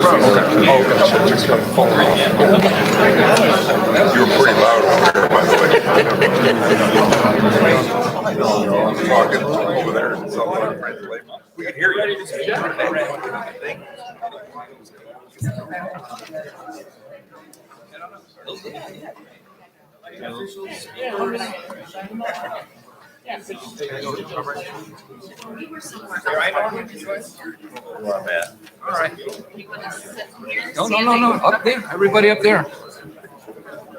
Just got a phone off. You were pretty loud over there, by the way. I'm talking over there. We can hear you. All right. No. Up there. Everybody up there.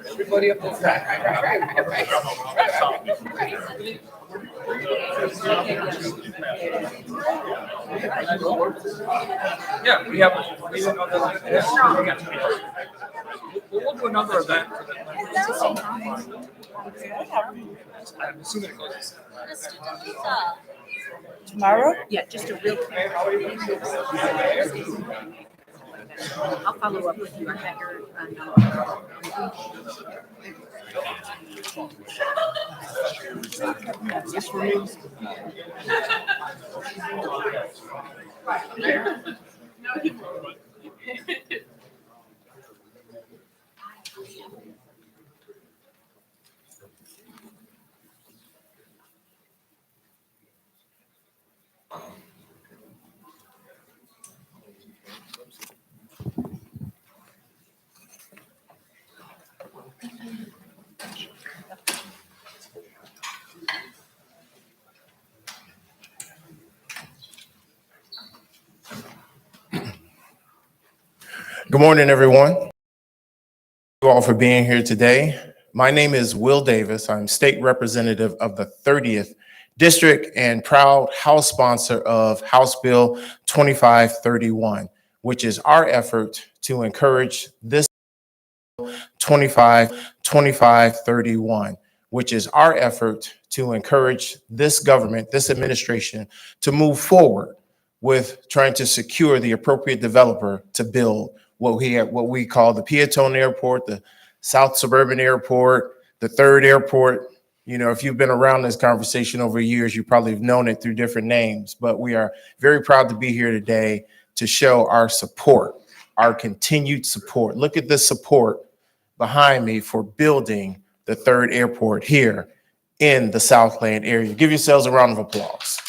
Everybody up there. Yeah, we have another. We'll do another event. I'm assuming it goes. Tomorrow? Yeah, just a real quick. I'll follow up with you. I have your This for me? Good morning, everyone. Thank you all for being here today. My name is Will Davis. I'm state representative of the 30th District and proud House sponsor of House Bill 2531, which is our effort to encourage this 2531, which is our effort to encourage this government, this administration, to move forward with trying to secure the appropriate developer to build what we call the Peatone Airport, the South Suburban Airport, the third airport. You know, if you've been around this conversation over years, you probably have known it through different names, but we are very proud to be here today to show our support, our continued support. Look at this support behind me for building the third airport here in the Southland area. Give yourselves a round of applause.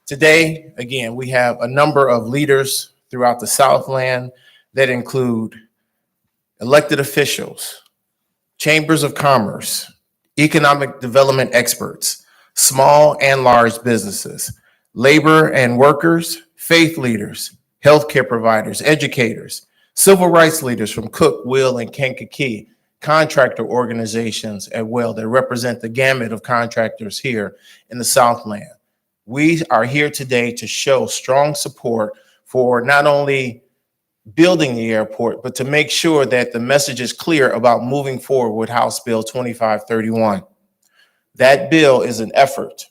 Today, again, we have a number of leaders throughout the Southland that include elected officials, chambers of commerce, economic development experts, small and large businesses, labor and workers, faith leaders, healthcare providers, educators, civil rights leaders from Cook, Will, and Kankakee, contractor organizations as well that represent the gamut of contractors here in the Southland. We are here today to show strong support for not only building the airport, but to make sure that the message is clear about moving forward with House Bill 2531. That bill is an effort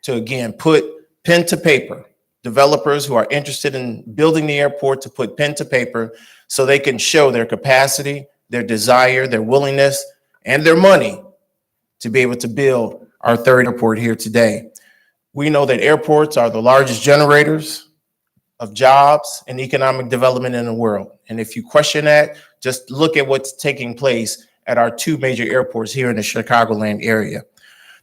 to, again, put pen to paper. Developers who are interested in building the airport to put pen to paper so they can show their capacity, their desire, their willingness, and their money to be able to build our third airport here today. We know that airports are the largest generators of jobs and economic development in the world. And if you question that, just look at what's taking place at our two major airports here in the Chicagoland area.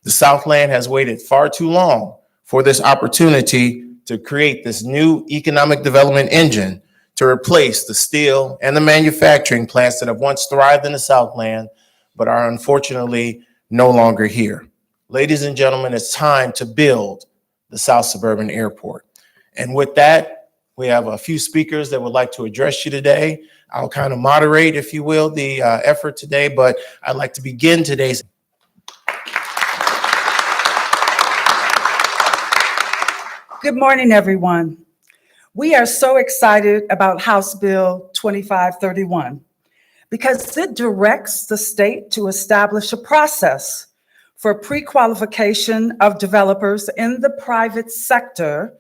The Southland has waited far too long for this opportunity to create this new economic development engine to replace the steel and the manufacturing plants that have once thrived in the Southland, but are unfortunately no longer here. Ladies and gentlemen, it's time to build the South Suburban Airport. And with that, we have a few speakers that would like to address you today. I'll kind of moderate, if you will, the effort today, but I'd like to begin today's. Good morning, everyone. We are so excited about House Bill 2531 because it directs the state to establish a process for pre-qualification of developers in the private sector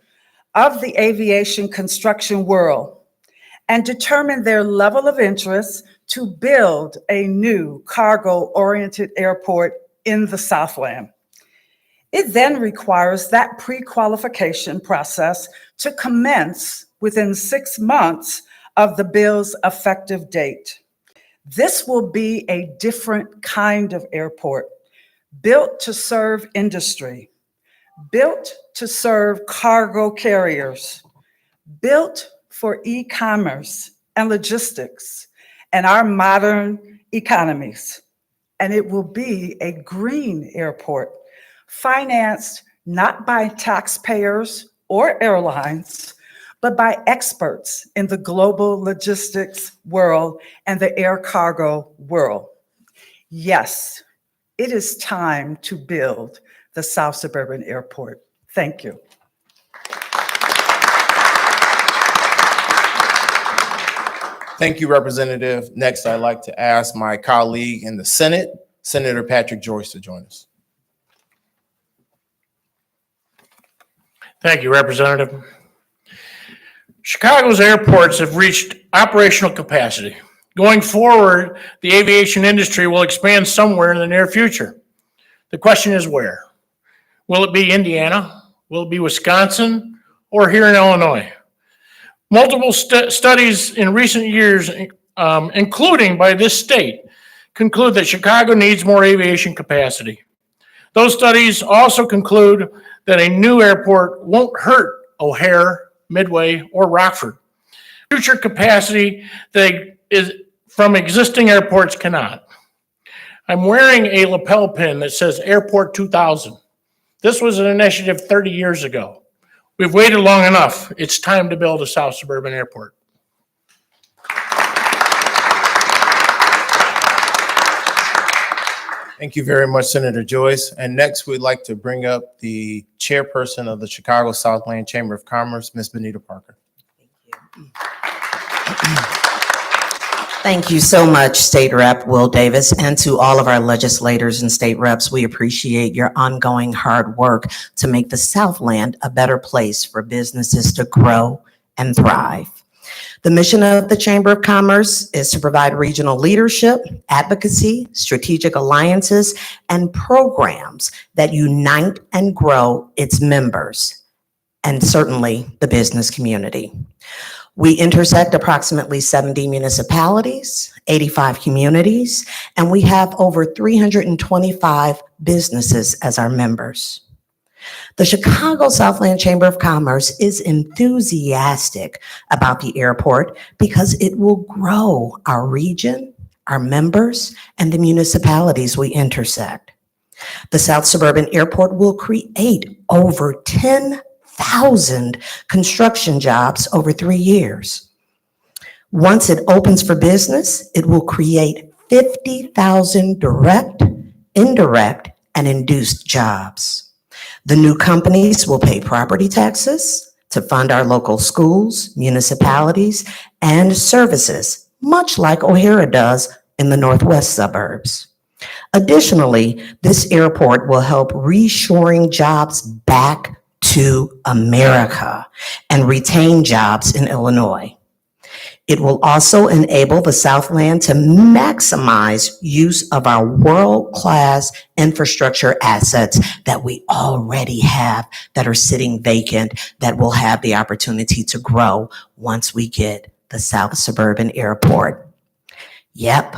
of the aviation construction world and determine their level of interest to build a new cargo-oriented airport in the Southland. It then requires that pre-qualification process to commence within 6 months of the bill's effective date. This will be a different kind of airport, built to serve industry, built to serve cargo carriers, built for e-commerce and logistics and our modern economies. And it will be a green airport, financed not by taxpayers or airlines, but by experts in the global logistics world and the air cargo world. Yes, it is time to build the South Suburban Airport. Thank you. Thank you, Representative. Next, I'd like to ask my colleague in the Senate, Senator Patrick Joyce, to join us. Thank you, Representative. Chicago's airports have reached operational capacity. Going forward, the aviation industry will expand somewhere in the near future. The question is where? Will it be Indiana? Will it be Wisconsin? Or here in Illinois? Multiple studies in recent years, including by this state, conclude that Chicago needs more aviation capacity. Those studies also conclude that a new airport won't hurt O'Hare, Midway, or Rockford. Future capacity that is from existing airports cannot. I'm wearing a lapel pin that says Airport 2000. This was an initiative 30 years ago. We've waited long enough. It's time to build a South Suburban Airport. Thank you very much, Senator Joyce. And next, we'd like to bring up the chairperson of the Chicago Southland Chamber of Commerce, Ms. Benita Parker. Thank you so much, State Rep Will Davis, and to all of our legislators and state reps. We appreciate your ongoing hard work to make the Southland a better place for businesses to grow and thrive. The mission of the Chamber of Commerce is to provide regional leadership, advocacy, strategic alliances, and programs that unite and grow its members, and certainly the business community. We intersect approximately 70 municipalities, 85 communities, and we have over 325 businesses as our members. The Chicago Southland Chamber of Commerce is enthusiastic about the airport because it will grow our region, our members, and the municipalities we intersect. The South Suburban Airport will create over 10,000 construction jobs over 3 years. Once it opens for business, it will create 50,000 direct, indirect, and induced jobs. The new companies will pay property taxes to fund our local schools, municipalities, and services, much like O'Hare does in the northwest suburbs. Additionally, this airport will help reshoring jobs back to America and retain jobs in Illinois. It will also enable the Southland to maximize use of our world-class infrastructure assets that we already have that are sitting vacant, that will have the opportunity to grow once we get the South Suburban Airport. Yep,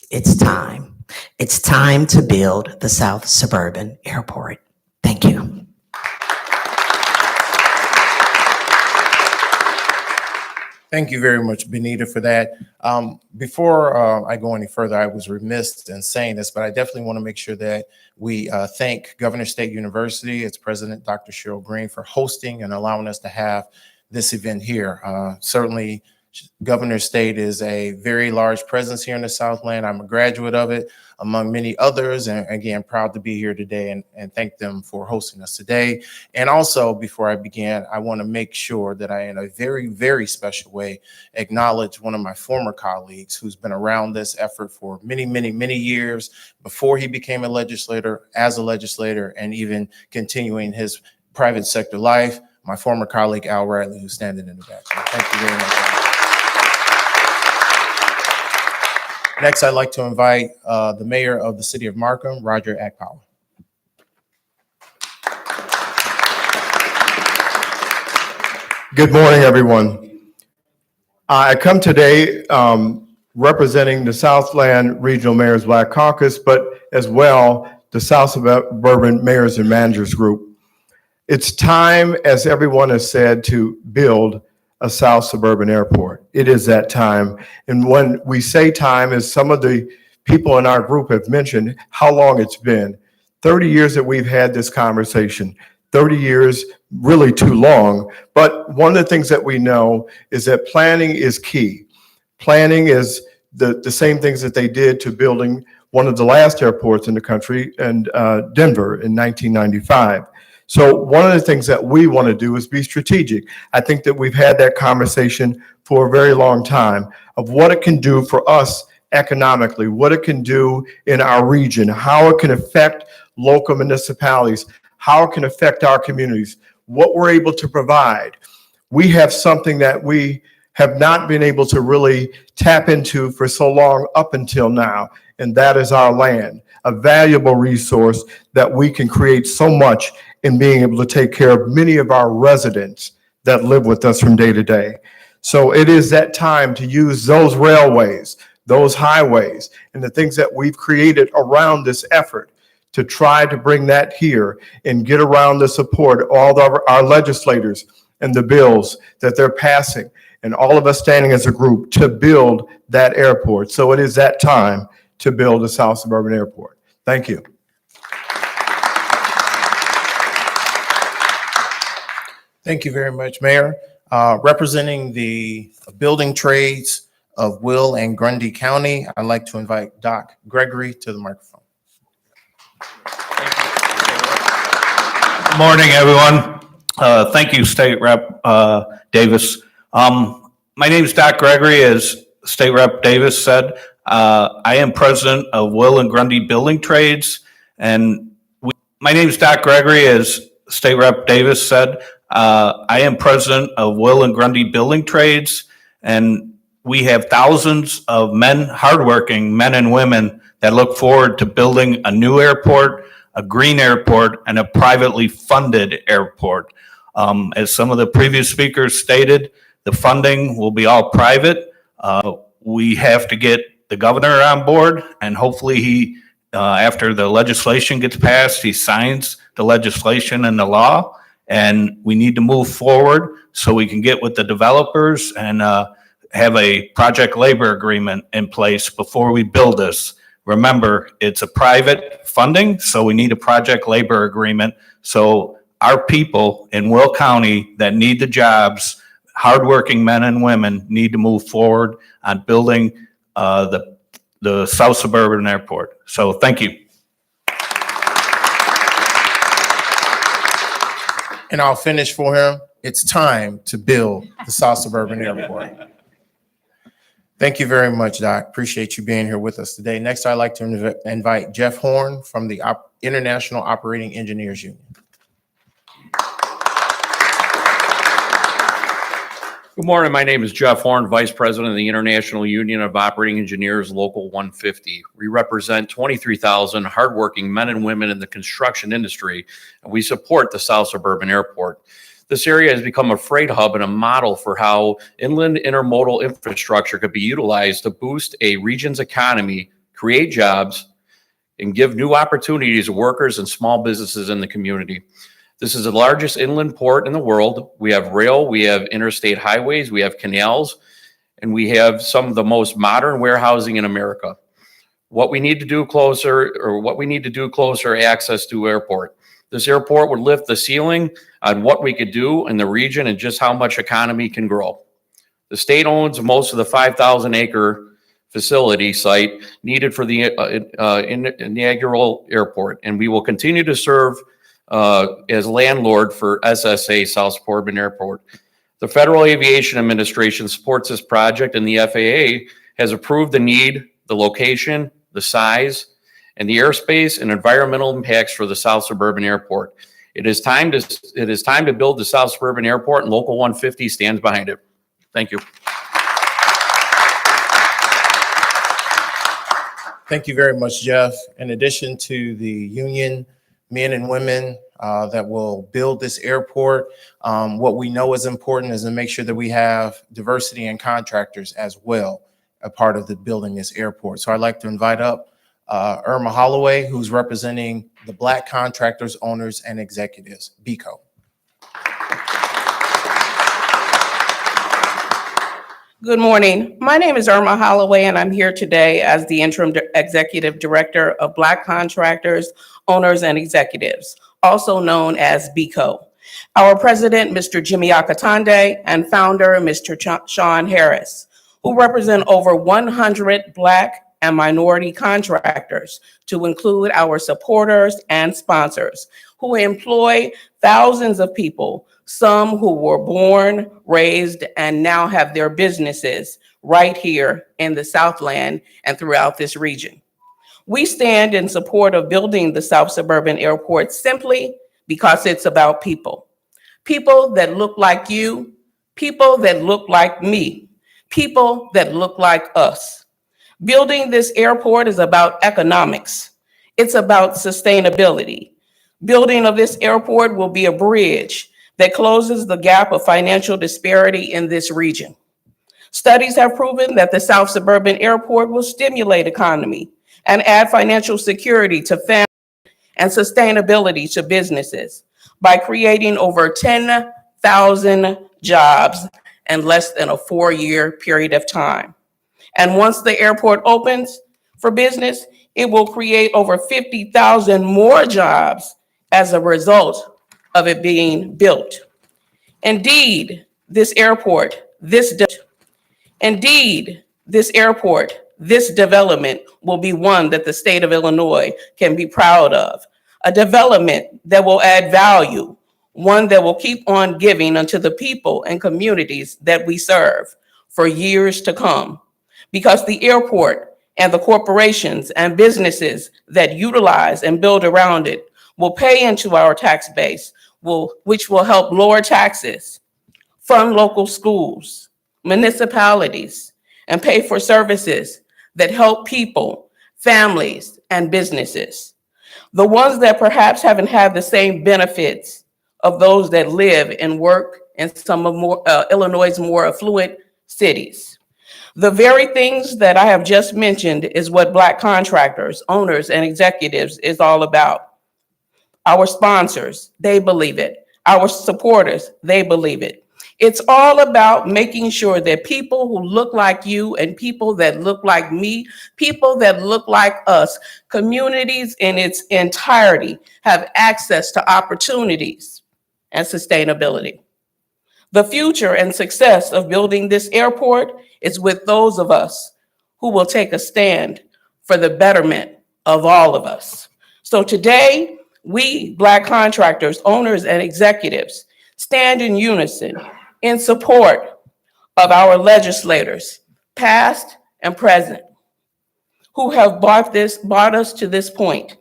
it's time. It's time to build the South Suburban Airport. Thank you. Thank you very much, Benita, for that. Before I go any further, I was remiss in saying this, but I definitely want to make sure that we thank Governor State University, its president, Dr. Cheryl Green, for hosting and allowing us to have this event here. Certainly, Governor State is a very large presence here in the Southland. I'm a graduate of it, among many others, and again, proud to be here today and thank them for hosting us today. And also, before I begin, I want to make sure that I, in a very, very special way, acknowledge one of my former colleagues who's been around this effort for many, many, many years before he became a legislator, as a legislator, and even continuing his private sector life, my former colleague, Al Riley, who's standing in the back. So thank you very much, Al. Next, I'd like to invite the mayor of the city of Markham, Roger Akpala. Good morning, everyone. I come today representing the Southland Regional Mayors Black Caucus, but as well the South Suburban Mayors and Managers Group. It's time, as everyone has said, to build a South Suburban Airport. It is that time. And when we say time, as some of the people in our group have mentioned, how long it's been. 30 years that we've had this conversation. 30 years, really too long. But one of the things that we know is that planning is key. Planning is the same things that they did to building one of the last airports in the country, and Denver in 1995. So one of the things that we want to do is be strategic. I think that we've had that conversation for a very long time of what it can do for us economically, what it can do in our region, how it can affect local municipalities, how it can affect our communities, what we're able to provide. We have something that we have not been able to really tap into for so long up until now, and that is our land, a valuable resource that we can create so much in being able to take care of many of our residents that live with us from day to day. So it is that time to use those railways, those highways, and the things that we've created around this effort to try to bring that here and get around the support of all of our legislators and the bills that they're passing, and all of us standing as a group to build that airport. So it is that time to build a South Suburban Airport. Thank you. Thank you very much, Mayor. Representing the building trades of Will and Grundy County, I'd like to invite Doc Gregory to the microphone. Good morning, everyone. Thank you, State Rep Davis. My name is Doc Gregory. As State Rep Davis said, I am president of Will and Grundy Building Trades. And my name is Doc Gregory. As State Rep Davis said, I am president of Will and Grundy Building Trades. And we have thousands of men, hardworking men and women that look forward to building a new airport, a green airport, and a privately funded airport. As some of the previous speakers stated, the funding will be all private. We have to get the governor on board, and hopefully he, after the legislation gets passed, he signs the legislation and the law, and we need to move forward so we can get with the developers and have a project labor agreement in place before we build this. Remember, it's a private funding, so we need a project labor agreement. So our people in Will County that need the jobs, hardworking men and women, need to move forward on building the South Suburban Airport. So thank you. And I'll finish for him. It's time to build the South Suburban Airport. Thank you very much, Doc. Appreciate you being here with us today. Next, I'd like to invite Jeff Horn from the International Operating Engineers Union. Good morning. My name is Jeff Horn, Vice President of the International Union of Operating Engineers, Local 150. We represent 23,000 hardworking men and women in the construction industry, and we support the South Suburban Airport. This area has become a freight hub and a model for how inland intermodal infrastructure could be utilized to boost a region's economy, create jobs, and give new opportunities to workers and small businesses in the community. This is the largest inland port in the world. We have rail, we have interstate highways, we have canals, and we have some of the most modern warehousing in America. What we need to do closer access to airport. This airport would lift the ceiling on what we could do in the region and just how much economy can grow. The state owns most of the 5,000-acre facility site needed for the inaugural airport, and we will continue to serve as landlord for SSA, South Suburban Airport. The Federal Aviation Administration supports this project, and the FAA has approved the need, the location, the size, and the airspace and environmental impacts for the South Suburban Airport. It is time to build the South Suburban Airport, and Local 150 stands behind it. Thank you. Thank you very much, Jeff. In addition to the union men and women that will build this airport. What we know is important is to make sure that we have diversity in contractors as well, a part of the building this airport. So I'd like to invite up Irma Holloway, who's representing the Black Contractors, Owners, and Executives, BCO. Good morning. My name is Irma Holloway, and I'm here today as the Interim Executive Director of Black Contractors, Owners, and Executives, also known as BCO. Our President, Mr. Jimmy Akatande, and Founder, Mr. Sean Harris, who represent over 100 Black and minority contractors, to include our supporters and sponsors, who employ thousands of people, some who were born, raised, and now have their businesses right here in the Southland and throughout this region. We stand in support of building the South Suburban Airport simply because it's about people. People that look like you, people that look like me, people that look like us. Building this airport is about economics. It's about sustainability. Building of this airport will be a bridge that closes the gap of financial disparity in this region. Studies have proven that the South Suburban Airport will stimulate economy and add financial security to families and sustainability to businesses by creating over 10,000 jobs in less than a 4-year period of time. And once the airport opens for business, it will create over 50,000 more jobs as a result of it being built. Indeed, this development will be one that the state of Illinois can be proud of, a development that will add value, one that will keep on giving unto the people and communities that we serve for years to come, because the airport and the corporations and businesses that utilize and build around it will pay into our tax base, which will help lower taxes, fund local schools, municipalities, and pay for services that help people, families, and businesses. The ones that perhaps haven't had the same benefits of those that live and work in some of Illinois' more affluent cities. The very things that I have just mentioned is what Black contractors, owners, and executives is all about. Our sponsors, they believe it. Our supporters, they believe it. It's all about making sure that people who look like you and people that look like me, people that look like us, communities in its entirety have access to opportunities and sustainability. The future and success of building this airport is with those of us who will take a stand for the betterment of all of us. So today, we Black contractors, owners, and executives stand in unison in support of our legislators, past and present, who have brought us to this point.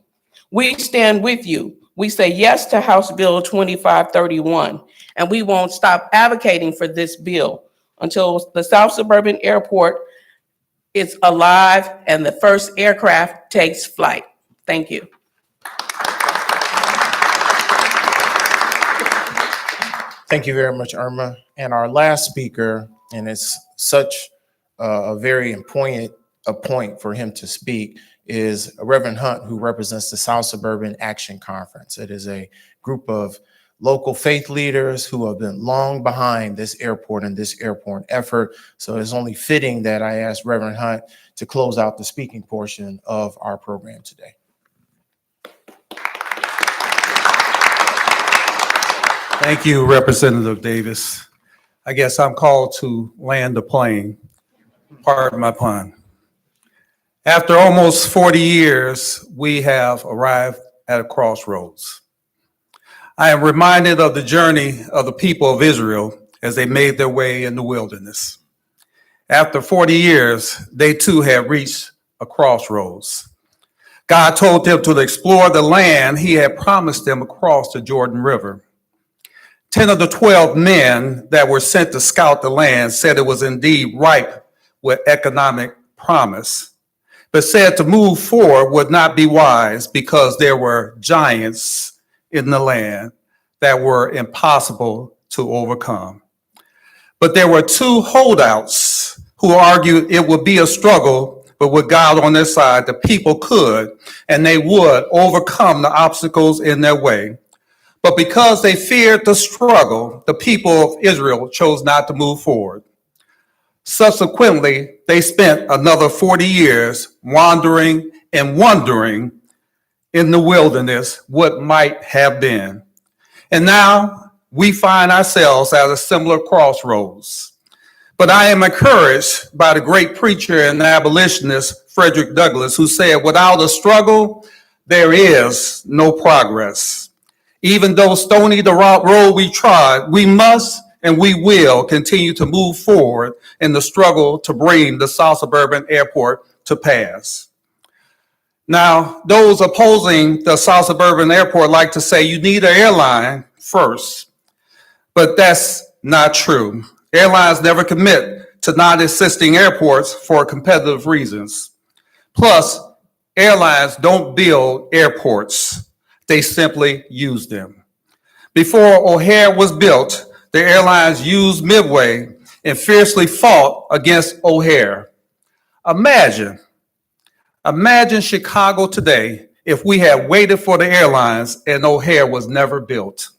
We stand with you. We say yes to House Bill 2531, and we won't stop advocating for this bill until the South Suburban Airport is alive and the first aircraft takes flight. Thank you. Thank you very much, Irma. And our last speaker, and it's such a very important point for him to speak, is Reverend Hunt, who represents the South Suburban Action Conference. It is a group of local faith leaders who have been long behind this airport and this airport effort. So it's only fitting that I asked Reverend Hunt to close out the speaking portion of our program today. Thank you, Representative Davis. I guess I'm called to land the plane. Pardon my pun. After almost 40 years, we have arrived at a crossroads. I am reminded of the journey of the people of Israel as they made their way in the wilderness. After 40 years, they too have reached a crossroads. God told them to explore the land he had promised them across the Jordan River. 10 of the 12 men that were sent to scout the land said it was indeed ripe with economic promise, but said to move forward would not be wise because there were giants in the land that were impossible to overcome. But there were two holdouts who argued it would be a struggle, but with God on their side, the people could and they would overcome the obstacles in their way. But because they feared the struggle, the people of Israel chose not to move forward. Subsequently, they spent another 40 years wandering and wondering in the wilderness what might have been. And now we find ourselves at a similar crossroads. But I am encouraged by the great preacher and abolitionist Frederick Douglass, who said, without a struggle, there is no progress. Even though stony the road we trod, we must and we will continue to move forward in the struggle to bring the South Suburban Airport to pass. Now, those opposing the South Suburban Airport like to say you need an airline first, but that's not true. Airlines never commit to not assisting airports for competitive reasons. Plus, airlines don't build airports. They simply use them. Before O'Hare was built, the airlines used Midway and fiercely fought against O'Hare. Imagine Chicago today if we had waited for the airlines and O'Hare was never built.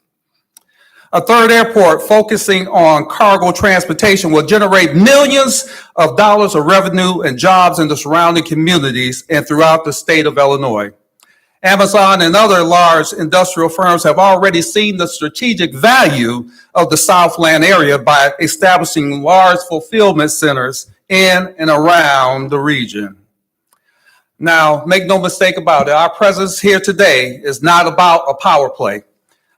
A third airport focusing on cargo transportation will generate millions of dollars of revenue and jobs in the surrounding communities and throughout the state of Illinois. Amazon and other large industrial firms have already seen the strategic value of the Southland area by establishing large fulfillment centers in and around the region. Now, make no mistake about it, our presence here today is not about a power play,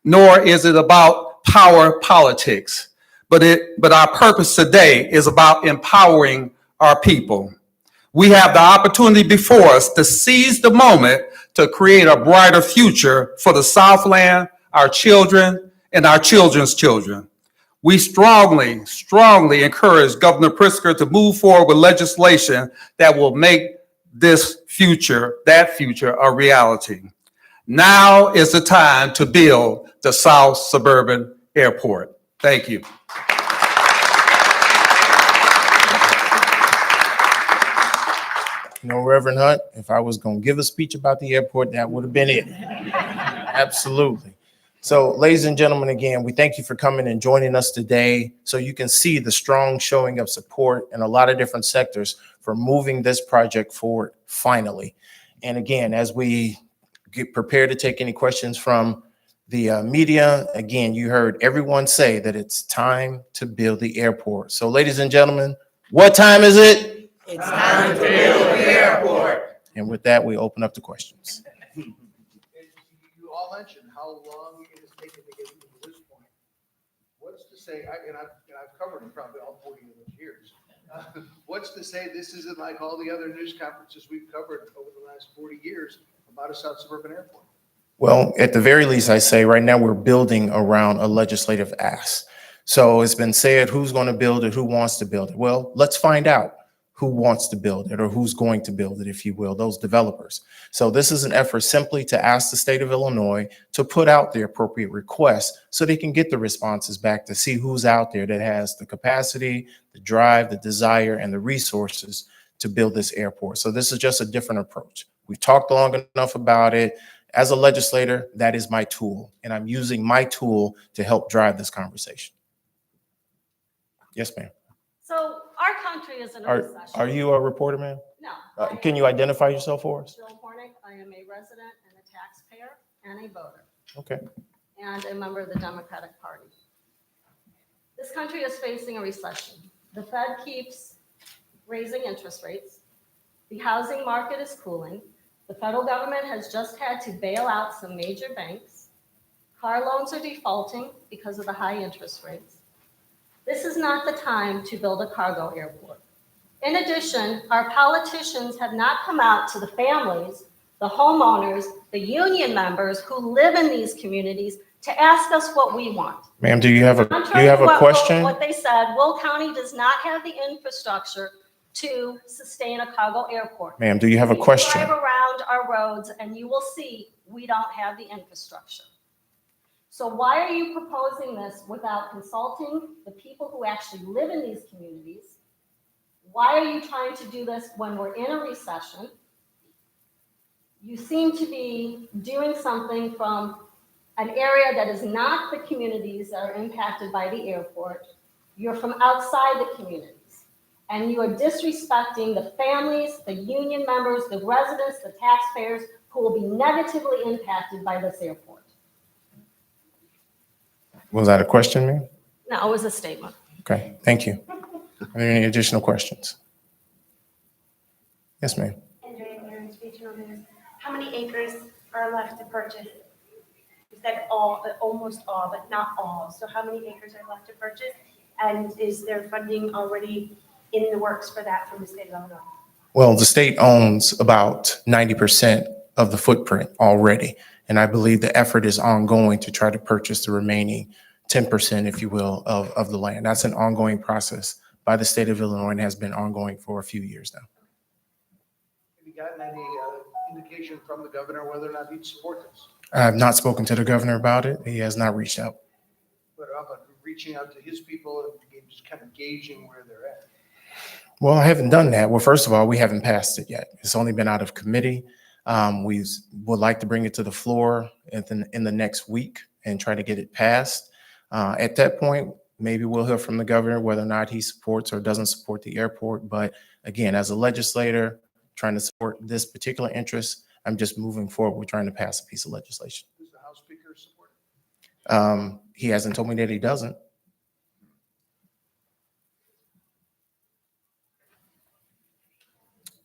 nor is it about power politics, but our purpose today is about empowering our people. We have the opportunity before us to seize the moment to create a brighter future for the Southland, our children, and our children's children. We strongly encourage Governor Pritzker to move forward with legislation that will make that future, a reality. Now is the time to build the South Suburban Airport. Thank you. You know, Reverend Hunt, if I was going to give a speech about the airport, that would have been it. Absolutely. So, ladies and gentlemen, again, we thank you for coming and joining us today so you can see the strong showing of support in a lot of different sectors for moving this project forward finally. And again, as we get prepared to take any questions from the media, again, you heard everyone say that it's time to build the airport. So, ladies and gentlemen, what time is it? It's time to build the airport. And with that, we open up to questions. You all mentioned how long it has taken to get to this point. What's to say, and I've covered it probably all 40 of those years. What's to say this isn't like all the other news conferences we've covered over the last 40 years about a South Suburban Airport? Well, at the very least, I say right now we're building around a legislative ask. So it's been said, who's going to build it? Who wants to build it? Well, let's find out who wants to build it or who's going to build it, if you will, those developers. So this is an effort simply to ask the state of Illinois to put out the appropriate requests so they can get the responses back to see who's out there that has the capacity, the drive, the desire, and the resources to build this airport. So this is just a different approach. We've talked long enough about it. As a legislator, that is my tool, and I'm using my tool to help drive this conversation. Yes, ma'am. So our country is in a recession. Are you a reporter, ma'am? No. Can you identify yourself for us? Jill Hornick. I am a resident and a taxpayer and a voter. Okay. And a member of the Democratic Party. This country is facing a recession. The Fed keeps raising interest rates. The housing market is cooling. The federal government has just had to bail out some major banks. Car loans are defaulting because of the high interest rates. This is not the time to build a cargo airport. In addition, our politicians have not come out to the families, the homeowners, the union members who live in these communities to ask us what we want. Ma'am, do you have a question? What they said, Will County does not have the infrastructure to sustain a cargo airport. Ma'am, do you have a question? Drive around our roads and you will see we don't have the infrastructure. So why are you proposing this without consulting the people who actually live in these communities? Why are you trying to do this when we're in a recession? You seem to be doing something from an area that is not the communities that are impacted by the airport. You're from outside the communities, and you are disrespecting the families, the union members, the residents, the taxpayers who will be negatively impacted by this airport. Was that a question, ma'am? No, it was a statement. Okay, thank you. Are there any additional questions? Yes, ma'am. How many acres are left to purchase? You said all, almost all, but not all. So how many acres are left to purchase? And is there funding already in the works for that from the state of Illinois? Well, the state owns about 90% of the footprint already. And I believe the effort is ongoing to try to purchase the remaining 10%, if you will, of the land. That's an ongoing process by the state of Illinois and has been ongoing for a few years now. Have you gotten any indication from the governor whether or not he'd support this? I have not spoken to the governor about it. He has not reached out. But how about reaching out to his people and just kind of gauging where they're at? Well, I haven't done that. Well, first of all, we haven't passed it yet. It's only been out of committee. We would like to bring it to the floor in the next week and try to get it passed. At that point, maybe we'll hear from the governor whether or not he supports or doesn't support the airport. But again, as a legislator trying to support this particular interest, I'm just moving forward. We're trying to pass a piece of legislation. Does the House Speaker support it? He hasn't told me that he doesn't.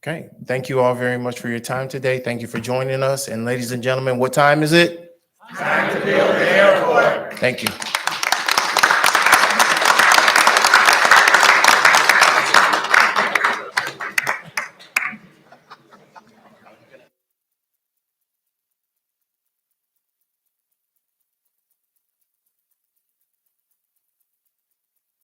Okay, thank you all very much for your time today. Thank you for joining us. And ladies and gentlemen, what time is it? Time to build the airport. Thank you.